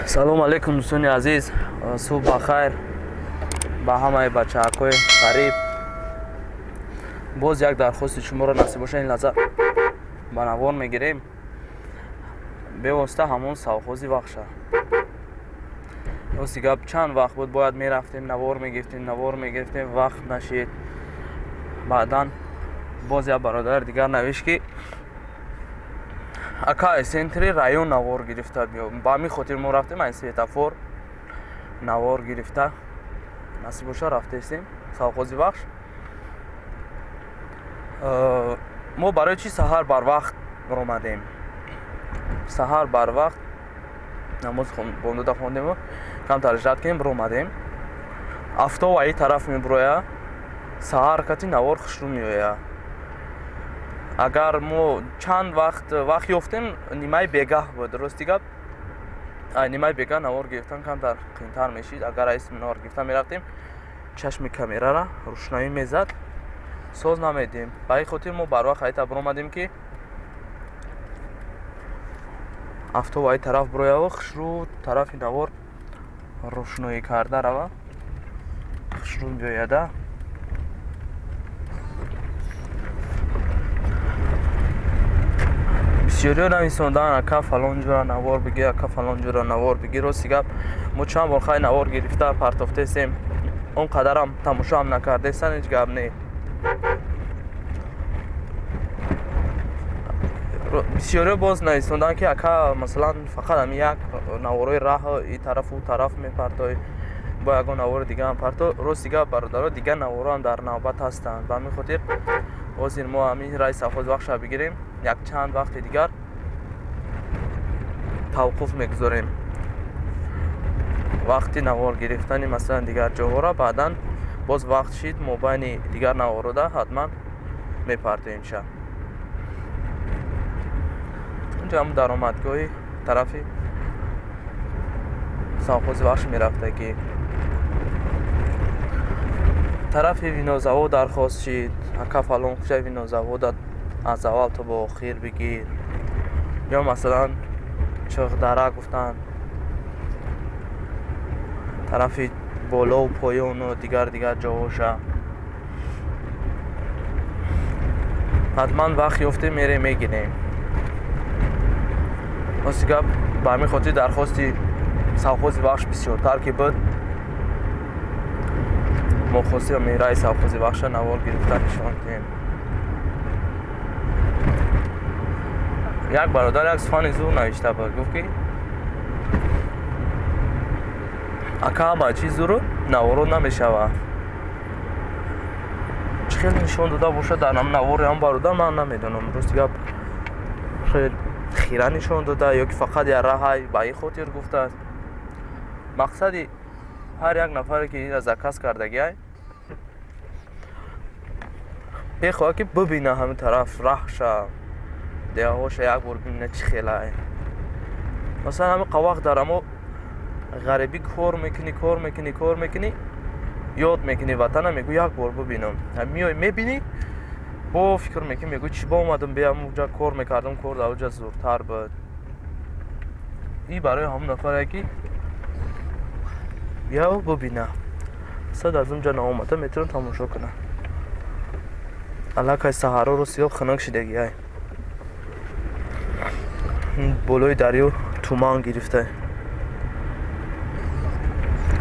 салому алейкум дӯстони азиз, субҳ бахайр ба ҳамаи бачаҳои ғариб. боз як дархости шуморо насиб боша ин лаҳза ба навор мегирем. бевосита ҳамон савхози вахша. рости гап чанд вақт буд бояд мерафтем навор мегирифтем, вақт нашид. баъдан боз як бародар дигар навишт ки ака центри район навор гирифта биё. ба ҳамин хотир мо рафтем айн светофор навор гирифта насиб боша рафтаистем савхози вахш. мо барои чӣ саҳар барвақт омадем? саҳар барвақт намоз бомдода хондему камтар иҷрат кардем омадем. афтоб аи тараф мебуроя, саҳар кати навор хушрӯ меоя. агар мо чанд вақт ёфтем нимаи бегаҳ буд. рости гап нимаи бегаҳ навор гирифтан камтар қиинтар мешид. агар аис навор гирифтан мерафтем чашми камерара рӯшноӣ мезад, соз намедем. ба ин хотир мо барвақт аита биромадем ки афтоб аи тараф бироява хушрӯ тарафи навор рӯшноӣ карда рава хушрӯ биёяда. бисёриё нависондан ака фалон ҷора навор бигир, ака фалон ҷора навор бигир. рости гап мо чанд бор хай навор гирифта партофтесем, он қадарам тамошоам накардесан, ҳеҷ гап не. бисёриё боз нависондан ки ака масалан фақат ҳами як наворои раҳ и тарафу тараф мепартои, бо ягон навори дигарам парто. рости гап бародаро дигар навороам дар навбат ҳастанд. ба ҳамин хотир ҳозир мо ҳамин раи савхози вахша бигирем, як чанд вақти дигар тавқуф мегузорем вақти навор гирифтани масалан дигар ҷоҳора. баъдан боз вақт шид мобайни дигар наворода ҳатман мепартоимша. инҷа ҳам даромадгоҳи тарафи савхози вахш мерафта ки тарафи винозавод дархост шид, ака фалон куҷаи винозаводат аз аввал то ба охир бигир, ё масалан чӯхдара гуфтан тарафи болову поёну дигар ҷоҳоша. ҳатман вақт ёфтем мерем мегирем. рости гап ба ҳамин хотир дархости савхози вахш бисёртар ки буд, мо хостем раи савхози вахша навор гирифта нишон диҳем. як бародар як сухани зур навишта буд, гуфт ки ака ба чӣ зуру наворо намешава. чӣ хел нишон дода бошад дар ҳам навори ҳам бародар, ман намедонам. рости гап хел хира нишон дода ё ки фақат як раҳай ба ин хотир гуфтааст. мақсади ҳар як нафаре ки ина заказ кардагиай мехоҳад ки бубина ҳамин тараф раҳша деҳаҳоша як бор бибина чӣ хелай. масалан ҳамин қавақт дар ҳамо ғарибӣ кор мекунӣ ёд мекунӣ ватана, мегӯ як бор бубинам. меои мебинӣ бо фикр мекунӣ, мегӯ чӣ ба омадам биям уҷа кор мекардам, кор дар уҷа зуртар буд. ин барои ҳамон нафаре ки бияв бубина, сад аз унҷа наомада метавон тамошо кунад. аллакай саҳаро росиё хунук шидагиай. болои дарё туман гирифта,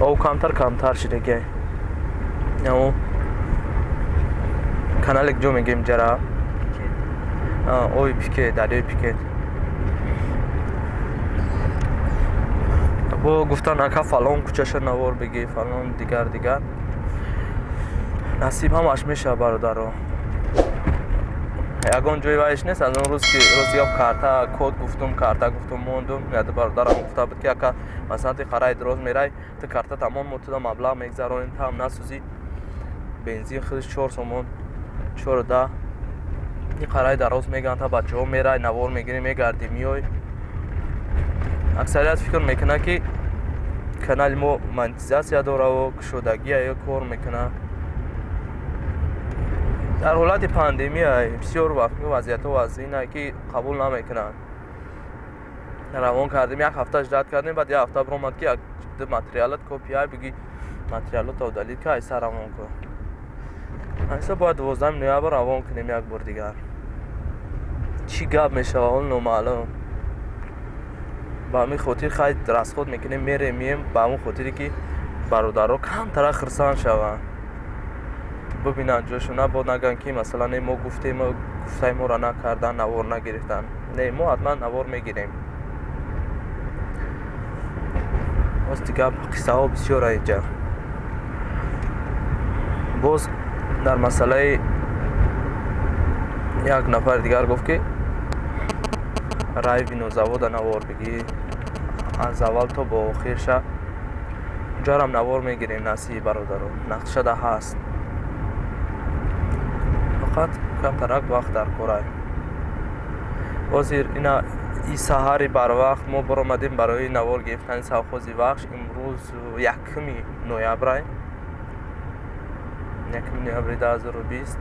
об камтар шидагиай. ямо каналек ҷо мегем ҷара оби пикет, дарёи пикет. бо гуфтан ака фалон кӯчаша навор бигир, фалон дигар насиб ҳамаш мешава бародаро. ягон ҷои вайш нест. аз он рӯз ки рӯзи гап карта код гуфтум мондум, яда бародарам гуфта буд ки ака масалан ти қараи дроз мерай, ти карта тамом мотуда маблағ мегзаронӣ, там насӯзи бензин худаш 4 сомон 14. ин қараи дароз меган, та бачаҳо мерай навор мегирӣ мегарди миёй. аксарият фикр мекунад ки канали мо монетизатсия дораву кушодагия ё кор мекунад. дар ҳолати пандемия бисёр вазиятҳо аз ина ки қабул намекунанд. равон кардем, 1 ҳафта ждат кардем, баъд 1 ҳафта биромад ки як материалат копия биги материалото далид ки айса равон кун. айса бояд 12 ноябр равон кунем як бор дигар. чӣ гап мешава он номаълум. ба ҳамин хотир хай расход мекунем, мерем ба ҳамин хотире ки бародаро камтара хирсан шаванд, бибинанд ҷошо, набо наган ки масалан мо гуфтаи моро накардан, навор нагирифтан. Не, мо ҳатман навор мегирем. боз дигар қиссаҳо бисёра инҷа. боз дар масъалаи як нафар дигар гуфт ки рай винозавода навор бигӣ, аз аввал то бо охирша ҷарам навор мегирем. насиҳи бародаро нақшада ҳаст, фақат камтарак вақт дар корай. ҳозир ина и саҳари барвақт мо баромадем барои навор гирифтани савхози Вахш. имрӯз 1 ноябр 2020.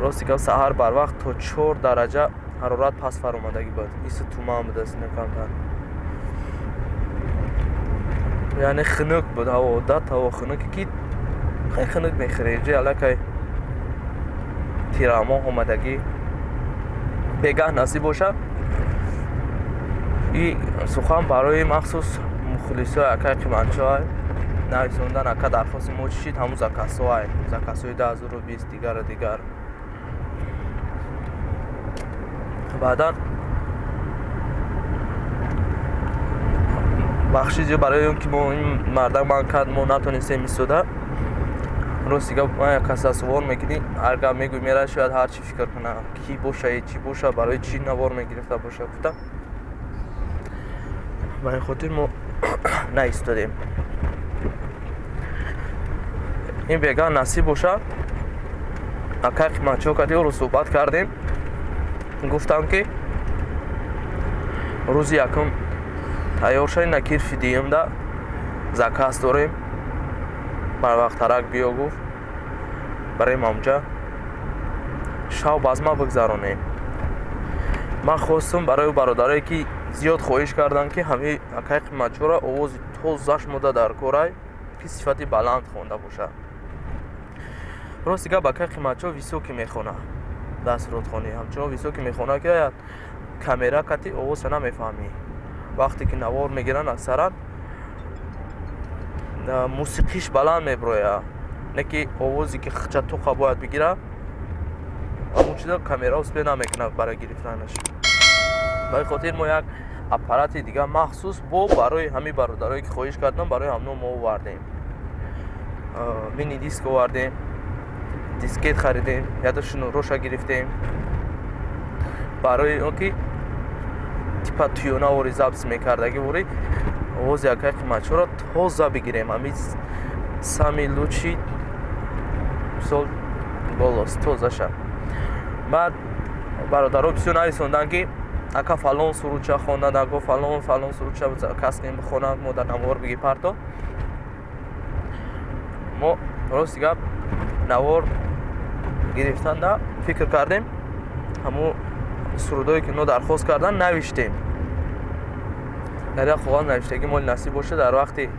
рости гап саҳар барвақт то 4 дараҷа ҳарорат пас фаромадагӣ буд. 20 туман буд аст накамтар. яъне хунук буд ҳаво, одат ҳаво хунуке ки хай хунук мехӯреҷи аллакай тирамоҳ омадагӣ бегаҳ насиб боша. и сухан барои махсус мухлисои акай қиматчоай нависондан ака дархости мо чишид ҳамун закасоай, закасои 2020 дигар. баъдан бахшиҷо барои он ки мо ин мардак ман кард мо натонистем истода. рости гап ман як каса сувор мекунӣ, ҳар гап мегӯй мерай, шояд ҳар чӣ фикр кунад, кӣ боша, чӣ боша, барои чӣ навор мегирифта боша гуфта. ба ин хотир мо наистодем. ин бегаҳ насиб боша. акай қиматчо кади ӯро суҳбат кардем. гуфтам ки рӯзи якум тайёр шавед, на кирфи дуюмда заказ дорем, барвақтарак биё гуфт, бароем ҳамҷа шав баз ма бигзаронем. ман хостум барои бародарое ки зиёд хоҳиш кардан ки ҳамин акай қиматчора овози тозаш мода дар корай ки сифати баланд хонда боша. рости гап акай қиматчо високи мехона, дастротхонӣ ҳамчунон високи мехона ки камера кати овозша намефаҳмӣ. вақте ки навор мегиранд аксаран мусиқиш баланд меброяд, не ки овозе ки хича туқа бояд бигира ҳамун чиза камера успе намекунад барои гирифтанаш. ба ин хотир мо як аппарати дигар махсус бо барои ҳамин бародарое ки хоҳиш кардам барои ҳамно мо овардем. мини диск овардем, дискет харидем, яда шнуроша гирифтем барои он ки типа туёнавори запис мекардаги вори овози акай қиматчора тоза бигирем. ҳамин сами лучи сол болос тозаша. баъд бародаро бисёр нависондан ки ака фалон суруча хонад, ака фалон суруча кас кем бихонад, мо дар навор биги парто. мо рости гап навор гирифтанда фикр кардем, ҳамун сурудое ки но дархост кардан навиштем. дар як қоғаз навиштаги моли насиб боша дар вақти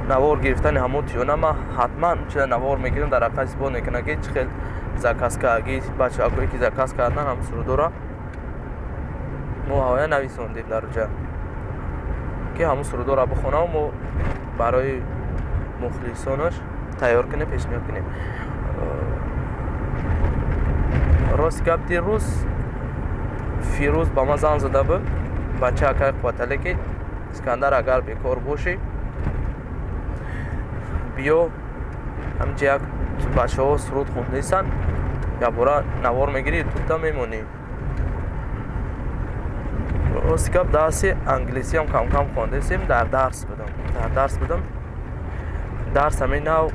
навор гирифтани ҳамун тиёна ма ҳатман чида навор мегирам дар акай исбот мекунам ки чӣ хел заказ кардагӣ бачаҳое ки заказ кардан ҳамун сурудора мо ҳавоя нависондем дар ҷа ки ҳамун сурудора бихонам мо барои мухлисонаш тайёр кунем, пешниҳод кунем. рости гап дирӯз фирӯз ба ман занг зада буд, бача акай қувватале ки искандар агар бекор бошӣ биё ҳамҷа як бачаҳо суруд хондисан, якбора навор мегирӣ, тутта мемонӣ. рости гап дарси англисиам кам хондесем, дар дарс будам. дарс ҳамин нав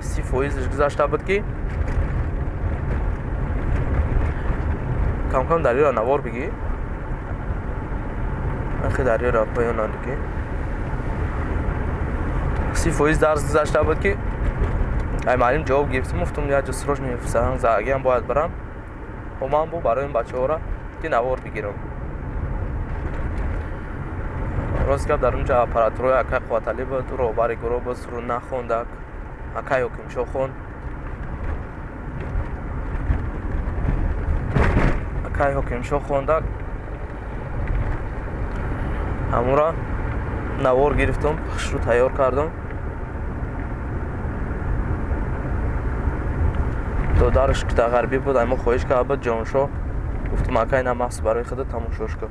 30% гузашта буд ки кам дарёра навор бигӣ. ахи дарёра поёнанду ки 30% дарс гузашта буд ки ай маълим ҷавоб гирифтим, гуфтум як ҷо срочный санг заҳагиам бояд барам. من بو برای این بچه ها را که نوار بگیرم. راست که در اونجا اپراتورای اکای قواتلی بود و روباری گروه بود رو نخوندک اکای حکم شو خوند اکای حکم شو خوندک همون را نوار گرفتم پخش رو تیار کردم دادرش که غربی بود اما خواهش که بود جانشو گفتم اکای نمحص برای خود تماشاش کن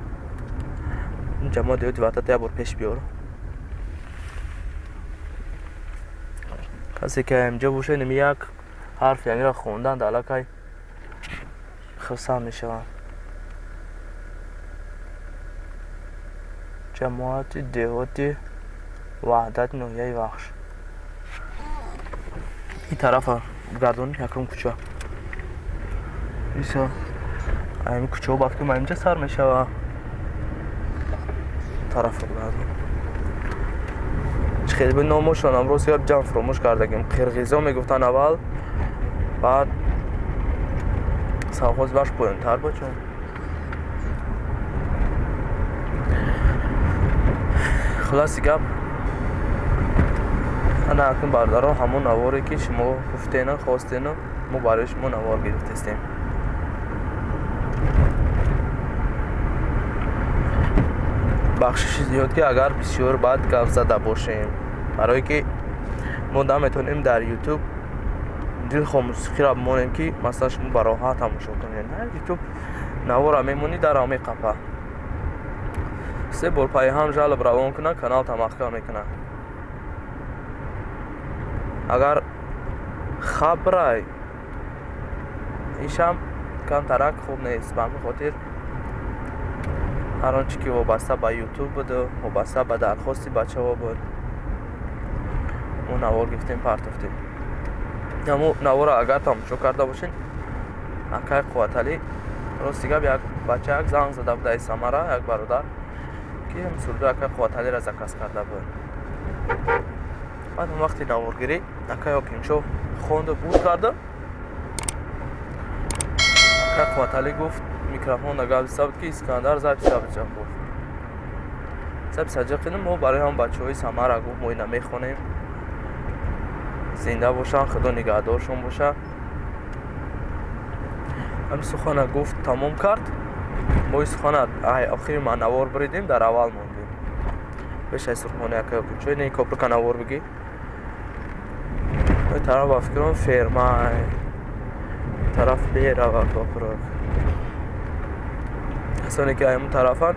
اینجا ما دیوتی وقتا تیا بر پیش بیارم کسی که اینجا باشه نمی یک حرف یعنی را خوندن دلکای خسته می شوند جماعت دیوتی وحدت ноҳияи وخش این طرف گردون یکم کوچه ایسا این کوچه وقتی که من اینجا سر می شود طرف گردون خیلی به ناموشان امروز یاد جمع فراموش کردگیم قرقیزا میگفتن اول بعد سوخاز باش پایین‌تر بچون خلاصی گپ انا اکنون بردارا همون نواری که شما گفتین خواستین ما برای شما نوار گرفتیم بخشش زیاد که اگر بسیار بد گپ زده باشیم برای که ما نمیتونیم در یوتیوب دل خاموشی را بمانیم که مثلا شما برای ها تماشا کنین یوتیوب نوار میمونی در همه قفا 3 بار پای هم جلب روان کنه کانال تماشا میکنه اگر خبرای ایشم کم ترک خوب نیست به همین خاطر هر آنچه که وابسته به یوتیوب بود و وابسته به درخاستی بچه‌ها بود ما نوار گفتیم پرتفتیم اما نوار اگر تماشا کرده باشین اکای قواتلی راست دیگه یک بچه یک زنگ زده بود سمره یک برادر که مسئول اکای قواتلی را زکست کرده بود بعد اون وقتی نوارگیری اکای حکیمشو خوند و بود کرده اکای قواتلی گفت میکروفون نگاه سبت که اسکندر زب سبت جان گفت سب سجا کنیم ما برای هم بچه های سمره گفت ما اینه میخونیم زنده باشن خدا نگهدارشون باشه هم سخانه گفت تمام کرد ما این سخانه آخری ما نوار بریدیم در اول موندیم بشه ای سرخانه اکای حکیمشو این کپر که نوار بگی این طرف با فکرم فرمه طرف بیره و کپر کسانی که همون طرفن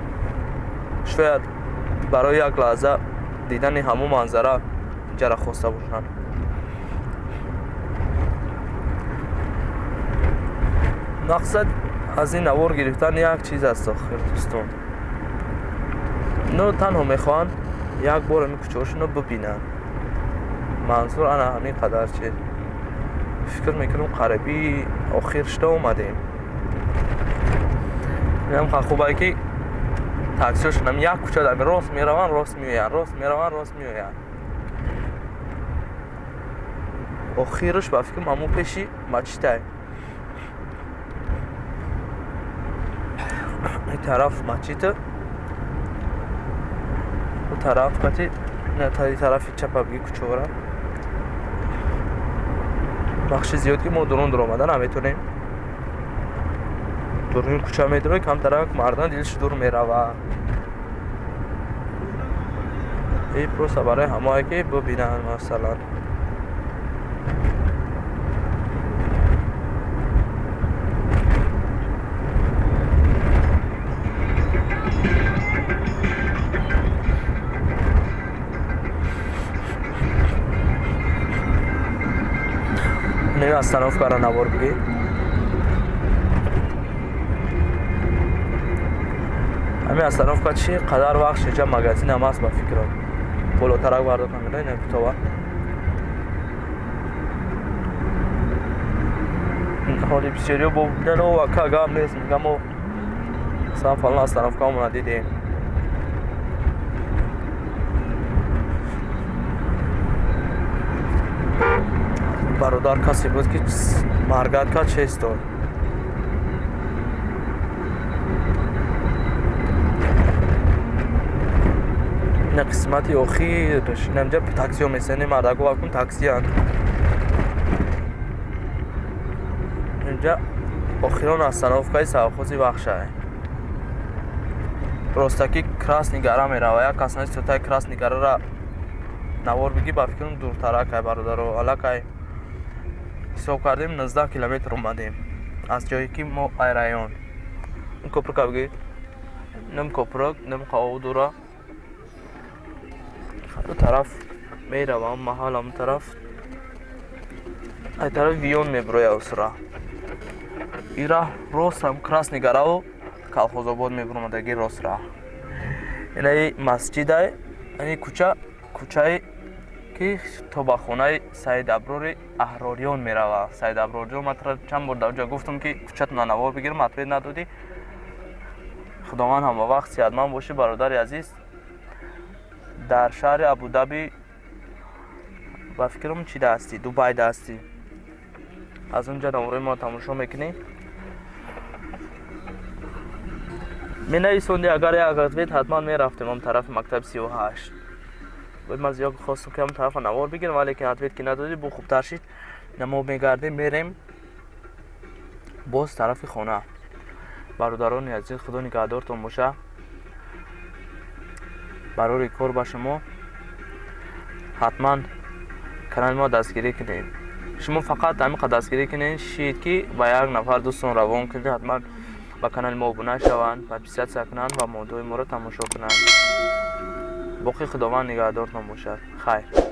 شاید برای یک لحظه دیدن همون منظره جره خواسته باشن مقصد از این نوار گرفتن یک چیز است آخر دوستان نه تنها میخوان یک بار همین کچه‌هاشون رو ببینن منظور انا همین قدر چه فکر میکنم قربی آخر شده اومدیم هم خوبه که تاکسیشون هم یک کوچه در راست میرون راست میوین راست میرون راست میوین آخرش با فکرم همون پیشی مچته این طرف مچیته و طرف کتی نه تا این طرف چپا بگی کوچه را بخش زیاد که ما درون در آمدن هم میتونیم دور این کوچه میدونه کم طرف مردان دیلش دور میروه این پروسه برای همه که ببینن مثلا نه استانوف کارا نوار بگی همین استانوف کا چی قدر وقت شجا مگزین هم هست با فکرم بولو ترک برده کنم نه کوتاه حالی بسیاری با بودن و که گام نیست میگم و مثلا فلان استانوف کا همون دیدیم برادر کسی بود که مرگت که چیست داد ина қисмати охир инамҷа таксиҳо месани мардаго вакун таксиянд инҷа охирон остановкаи савхози вахшае ростаки красни гара мерава як кас наст сӯтаи красни гарара навор биги ба фикрам дуртаракай бародаро аллакай ҳисоб кардем 19 километр омадем аз ҷое ки мо ай район ин кӯприка биги ним кӯприк ним қавудура ду тараф меравам маҳалам тараф ай тараф виён мебуроя усра ира ростам красни гараву колхозобод мебуромадаги ростра инаи масҷидай ини кӯчаи ки то ба хонаи Саид Аброри Аҳрориён мерава. Саид Аброриён матра чанд бор дар ҷо гуфтам ки кӯчатона навор бигирам ответ надодӣ. Худованд ҳам ба вақт сиҳатманд бошӣ бародари азиз. Дар шаҳри Абудаби ба фикрам чида ҳастӣ, Дубайда ҳастӣ. Аз онҷа навораи мо тамошо мекунӣ. менависонди агар як ответ ҳатман мерафтем ам тарафи мактаби 38. Ман зиёд хостам ки ам тарафа навор бигирам, вале ки ответ ки надодӣ бо хубтар шид. Мо мегардем мерем боз тарафи хона. Бародарони азиз, худо нигаҳдортон боша. Барои кор ба шумо ҳатман канали мо дастгирӣ кунед. Шумо фақат ҳамиқа дастгирӣ кунед шид ки ба як нафар дӯстон равон кунед, ҳатман ба канали мо обуна шаванд, подписатсия кунанд ва модои моро тамошо кунанд. боқи худованд нигаҳдортон бошад. Хайр.